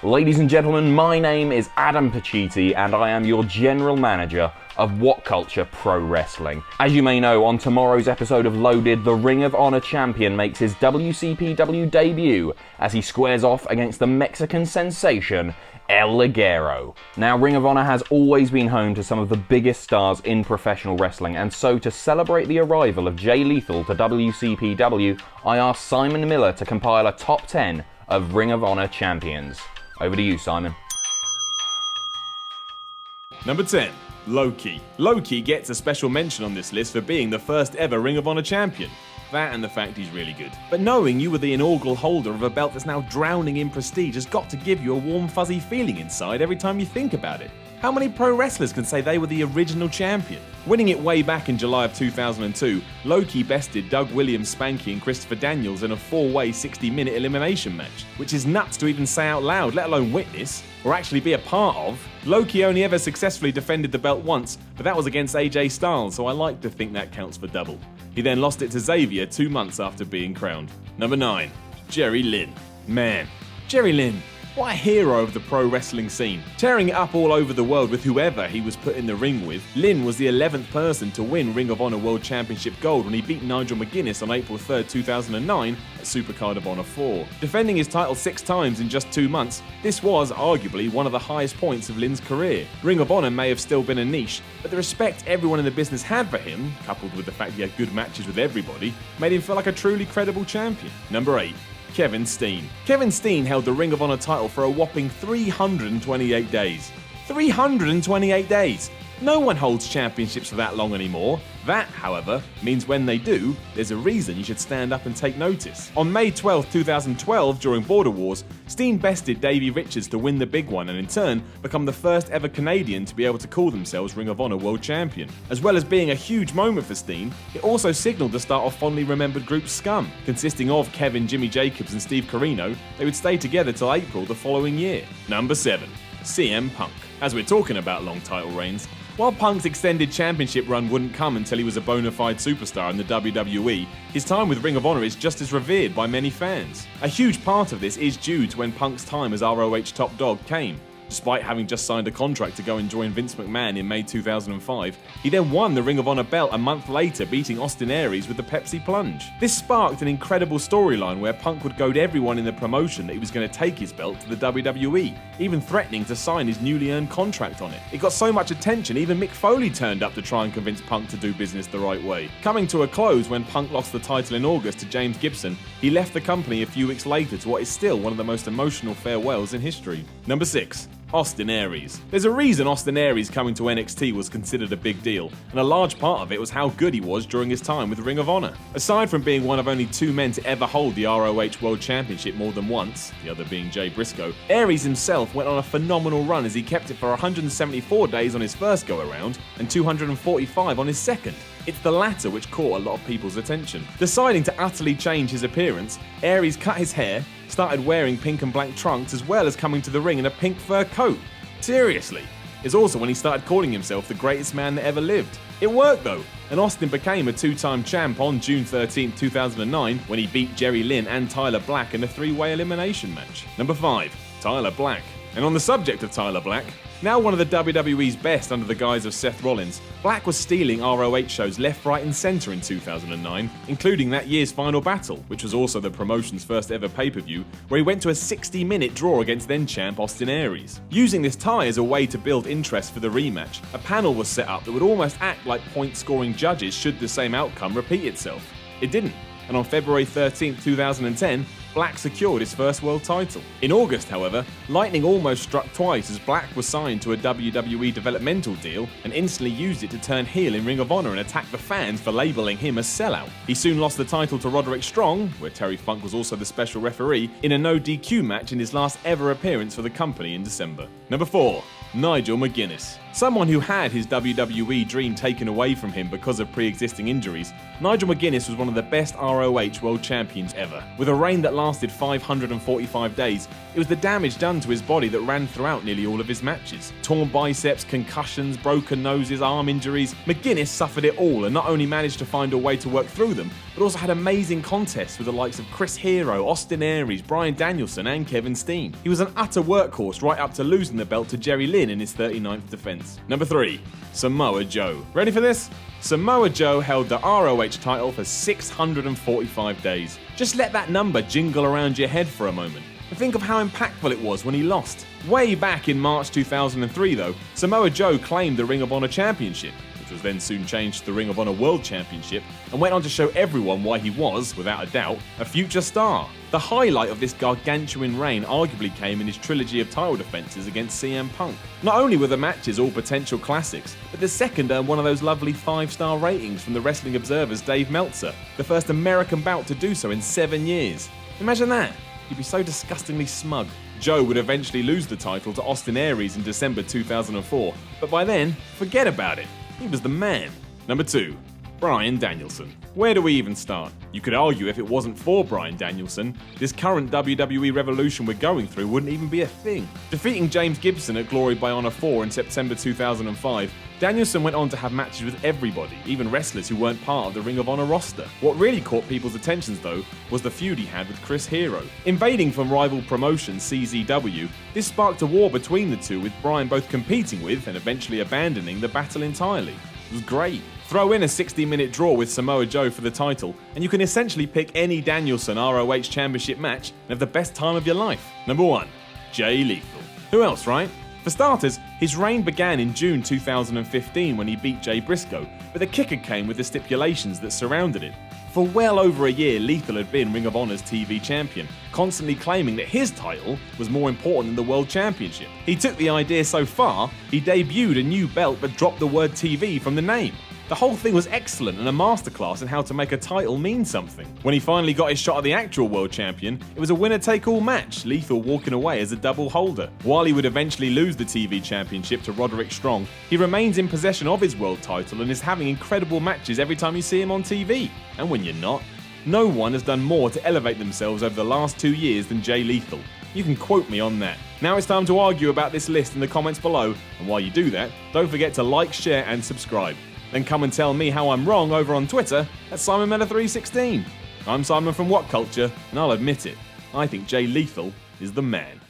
Ladies and gentlemen, my name is Adam Pacitti and I am your General Manager of WhatCulture Pro Wrestling. As you may know, on tomorrow's episode of Loaded, the Ring of Honor champion makes his WCPW debut as he squares off against the Mexican sensation, El Ligero. Now, Ring of Honor has always been home to some of the biggest stars in professional wrestling, and so to celebrate the arrival of Jay Lethal to WCPW, I asked Simon Miller to compile a top 10 of Ring of Honor champions. Over to you, Simon. Number 10. Loki. Loki gets a special mention on this list for being the first ever Ring of Honor champion. That and the fact he's really good. But knowing you were the inaugural holder of a belt that's now drowning in prestige has got to give you a warm fuzzy feeling inside every time you think about it. How many pro wrestlers can say they were the original champion? Winning it way back in July of 2002, Loki bested Doug Williams, Spanky and Christopher Daniels in a 4-way 60-minute elimination match, which is nuts to even say out loud, let alone witness, or actually be a part of. Loki only ever successfully defended the belt once, but that was against AJ Styles, so I like to think that counts for double. He then lost it to Xavier 2 months after being crowned. Number 9. Jerry Lynn. Man, Jerry Lynn. What a hero of the pro wrestling scene. Tearing it up all over the world with whoever he was put in the ring with, Lynn was the 11th person to win Ring of Honor World Championship gold when he beat Nigel McGuinness on April 3rd, 2009 at Supercard of Honor 4. Defending his title 6 times in just 2 months, this was arguably one of the highest points of Lynn's career. Ring of Honor may have still been a niche, but the respect everyone in the business had for him, coupled with the fact he had good matches with everybody, made him feel like a truly credible champion. Number 8. Kevin Steen. Kevin Steen held the Ring of Honor title for a whopping 328 days. 328 days! No one holds championships for that long anymore. That, however, means when they do, there's a reason you should stand up and take notice. On May 12, 2012, during Border Wars, Steen bested Davey Richards to win the big one and in turn become the first ever Canadian to be able to call themselves Ring of Honor World Champion. As well as being a huge moment for Steen, it also signalled the start of fondly remembered group Scum. Consisting of Kevin, Jimmy Jacobs and Steve Corino, they would stay together till April the following year. Number 7. CM Punk. As we're talking about long title reigns, while Punk's extended championship run wouldn't come until he was a bona fide superstar in the WWE, his time with Ring of Honor is just as revered by many fans. A huge part of this is due to when Punk's time as ROH top dog came. Despite having just signed a contract to go and join Vince McMahon in May 2005, he then won the Ring of Honor belt a month later, beating Austin Aries with the Pepsi Plunge. This sparked an incredible storyline where Punk would goad everyone in the promotion that he was going to take his belt to the WWE, even threatening to sign his newly earned contract on it. It got so much attention, even Mick Foley turned up to try and convince Punk to do business the right way. Coming to a close when Punk lost the title in August to James Gibson, he left the company a few weeks later to what is still one of the most emotional farewells in history. Number 6. Austin Aries. There's a reason Austin Aries coming to NXT was considered a big deal, and a large part of it was how good he was during his time with Ring of Honor. Aside from being one of only 2 men to ever hold the ROH World Championship more than once, the other being Jay Briscoe, Aries himself went on a phenomenal run as he kept it for 174 days on his first go-around and 245 on his second. It's the latter which caught a lot of people's attention. Deciding to utterly change his appearance, Aries cut his hair, started wearing pink and black trunks, as well as coming to the ring in a pink fur coat. Seriously. It's also when he started calling himself the greatest man that ever lived. It worked though, and Austin became a 2-time champ on June 13, 2009 when he beat Jerry Lynn and Tyler Black in a 3-way elimination match. Number 5. Tyler Black. And on the subject of Tyler Black, now one of the WWE's best under the guise of Seth Rollins, Black was stealing ROH shows left, right and centre in 2009, including that year's Final Battle, which was also the promotion's first ever pay-per-view, where he went to a 60-minute draw against then-champ Austin Aries. Using this tie as a way to build interest for the rematch, a panel was set up that would almost act like point-scoring judges should the same outcome repeat itself. It didn't, and on February 13, 2010, Black secured his first world title. In August, however, lightning almost struck twice as Black was signed to a WWE developmental deal and instantly used it to turn heel in Ring of Honor and attack the fans for labeling him a sellout. He soon lost the title to Roderick Strong, where Terry Funk was also the special referee, in a no DQ match in his last ever appearance for the company in December. Number 4. Nigel McGuinness. Someone who had his WWE dream taken away from him because of pre-existing injuries, Nigel McGuinness was one of the best ROH World Champions ever. With a reign that lasted 545 days, it was the damage done to his body that ran throughout nearly all of his matches. Torn biceps, concussions, broken noses, arm injuries. McGuinness suffered it all and not only managed to find a way to work through them, but also had amazing contests with the likes of Chris Hero, Austin Aries, Bryan Danielson and Kevin Steen. He was an utter workhorse right up to losing the belt to Jerry Lynn in his 39th defense. Number 3. Samoa Joe. Ready for this? Samoa Joe held the ROH title for 645 days. Just let that number jingle around your head for a moment. And think of how impactful it was when he lost. Way back in March 2003 though, Samoa Joe claimed the Ring of Honor Championship, which was then soon changed to the Ring of Honor World Championship, and went on to show everyone why he was, without a doubt, a future star. The highlight of this gargantuan reign arguably came in his trilogy of title defenses against CM Punk. Not only were the matches all potential classics, but the second earned one of those lovely 5-star ratings from the Wrestling Observer's Dave Meltzer, the first American bout to do so in 7 years. Imagine that. You'd be so disgustingly smug. Joe would eventually lose the title to Austin Aries in December 2004, but by then, forget about it. He was the man. Number 2. Bryan Danielson. Where do we even start? You could argue if it wasn't for Bryan Danielson, this current WWE revolution we're going through wouldn't even be a thing. Defeating James Gibson at Glory by Honor 4 in September 2005, Danielson went on to have matches with everybody, even wrestlers who weren't part of the Ring of Honor roster. What really caught people's attentions though was the feud he had with Chris Hero. Invading from rival promotion CZW, this sparked a war between the two, with Bryan both competing with and eventually abandoning the battle entirely. It was great. Throw in a 60-minute draw with Samoa Joe for the title, and you can essentially pick any Danielson ROH Championship match and have the best time of your life. Number 1. Jay Lethal. Who else, right? For starters, his reign began in June 2015 when he beat Jay Briscoe, but the kicker came with the stipulations that surrounded it. For well over a year, Lethal had been Ring of Honor's TV champion, constantly claiming that his title was more important than the World Championship. He took the idea so far, he debuted a new belt but dropped the word TV from the name. The whole thing was excellent and a masterclass in how to make a title mean something. When he finally got his shot at the actual world champion, it was a winner-take-all match, Lethal walking away as a double holder. While he would eventually lose the TV championship to Roderick Strong, he remains in possession of his world title and is having incredible matches every time you see him on TV. And when you're not, no one has done more to elevate themselves over the last 2 years than Jay Lethal. You can quote me on that. Now it's time to argue about this list in the comments below, and while you do that, don't forget to like, share and subscribe. Then come and tell me how I'm wrong over on Twitter at SimonMeller316. I'm Simon from WhatCulture, and I'll admit it, I think Jay Lethal is the man.